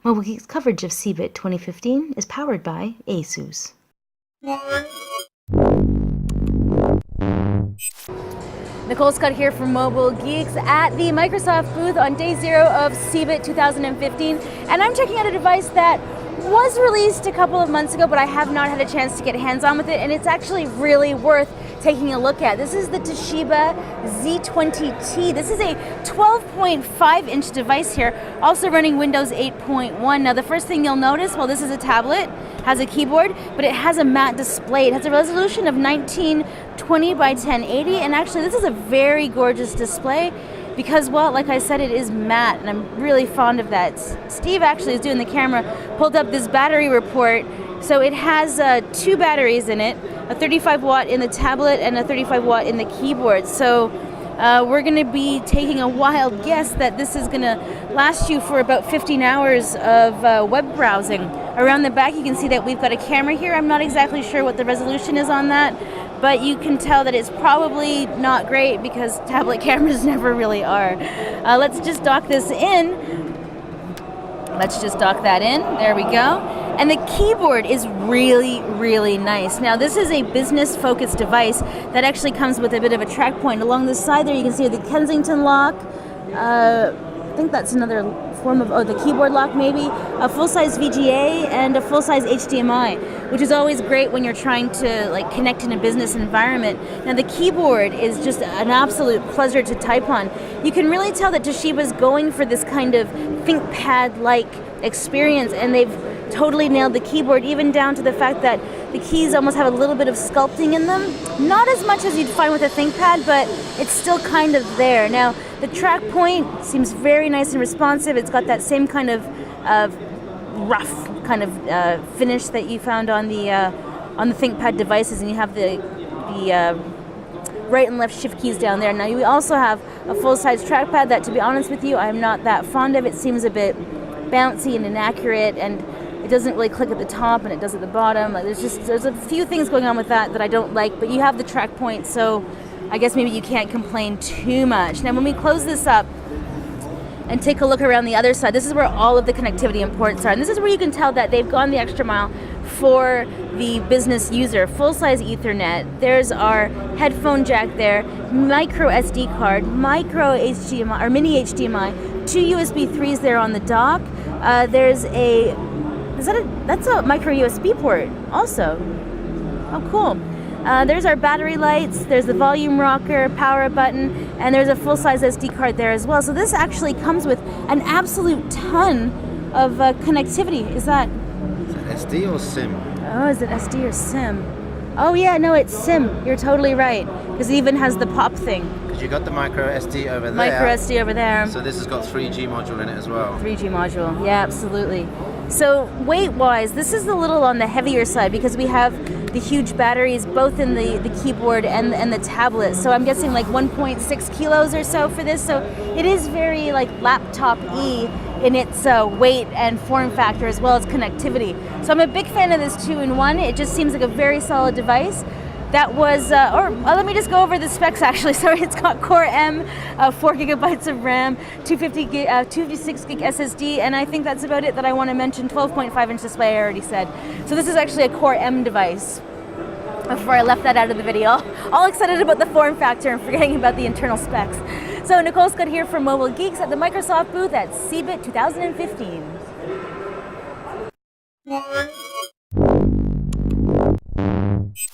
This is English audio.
Mobile Geek's coverage of CeBIT 2015 is powered by ASUS. Nicole Scott here from Mobile Geeks at the Microsoft booth on day 0 of CeBIT 2015, and I'm checking out a device that was released a couple of months ago, but I have not had a chance to get hands-on with it, and it's actually really worth taking a look at. This is the Toshiba Z20t. This is a 12.5-inch device here, also running Windows 8.1. Now, the first thing you'll notice, well, this is a tablet, has a keyboard, but it has a matte display. It has a resolution of 1920 by 1080, and actually, this is a very gorgeous display because, well, like I said, it is matte, and I'm really fond of that. Steve actually is doing the camera, pulled up this battery report. So it has 2 batteries in it, a 35 watt in the tablet and a 35 watt in the keyboard. So we're going to be taking a wild guess that this is going to last you for about 15 hours of web browsing. Around the back you can see that we've got a camera here. I'm not exactly sure what the resolution is on that, but you can tell that it's probably not great because tablet cameras never really are. Let's just dock this in. Let's just dock that in. There we go. And the keyboard is really, really nice. Now, this is a business-focused device that actually comes with a bit of a track point. Along the side there, you can see the Kensington lock. I think that's another form of, the keyboard lock maybe. A full-size VGA and a full-size HDMI, which is always great when you're trying to connect in a business environment. Now, the keyboard is just an absolute pleasure to type on. You can really tell that Toshiba's going for this kind of ThinkPad-like experience, and they've totally nailed the keyboard, even down to the fact that the keys almost have a little bit of sculpting in them. Not as much as you'd find with a ThinkPad, but it's still kind of there. Now, the track point seems very nice and responsive. It's got that same kind of rough kind of finish that you found on the ThinkPad devices, and you have the right and left shift keys down there. Now, you also have a full-size trackpad that, to be honest with you, I'm not that fond of. It seems a bit bouncy and inaccurate, and it doesn't really click at the top and it does at the bottom. There's a few things going on with that I don't like, but you have the track point, so I guess maybe you can't complain too much. Now, when we close this up and take a look around the other side, this is where all of the connectivity and ports are, and this is where you can tell that they've gone the extra mile for the business user. Full-size Ethernet, there's our headphone jack there, micro SD card, micro HDMI, or mini HDMI, 2 USB 3s there on the dock. There's that's a micro USB port also. Oh, cool. There's our battery lights, there's the volume rocker, power button, and there's a full-size SD card there as well. So this actually comes with an absolute ton of connectivity. Is that SD or SIM? Oh, is it SD or SIM? Oh yeah, no, it's SIM. You're totally right, because it even has the pop thing. Because you got the micro SD over there. Micro SD over there. So this has got 3G module in it as well. 3G module, yeah, absolutely. So weight-wise, this is a little on the heavier side because we have the huge batteries both in the keyboard and the tablet. So I'm guessing 1.6 kilos or so for this. So it is very laptop-y in its weight and form factor as well as connectivity. So I'm a big fan of this 2-in-1. It just seems like a very solid device. That was, let me just go over the specs actually. Sorry, it's got Core M, 4 gigabytes of RAM, 256 gig SSD, and I think that's about it that I want to mention. 12.5-inch display, I already said. So this is actually a Core M device. Before I left that out of the video, all excited about the form factor and forgetting about the internal specs. So Nicole Scott here from Mobile Geeks at the Microsoft booth at CeBIT 2015.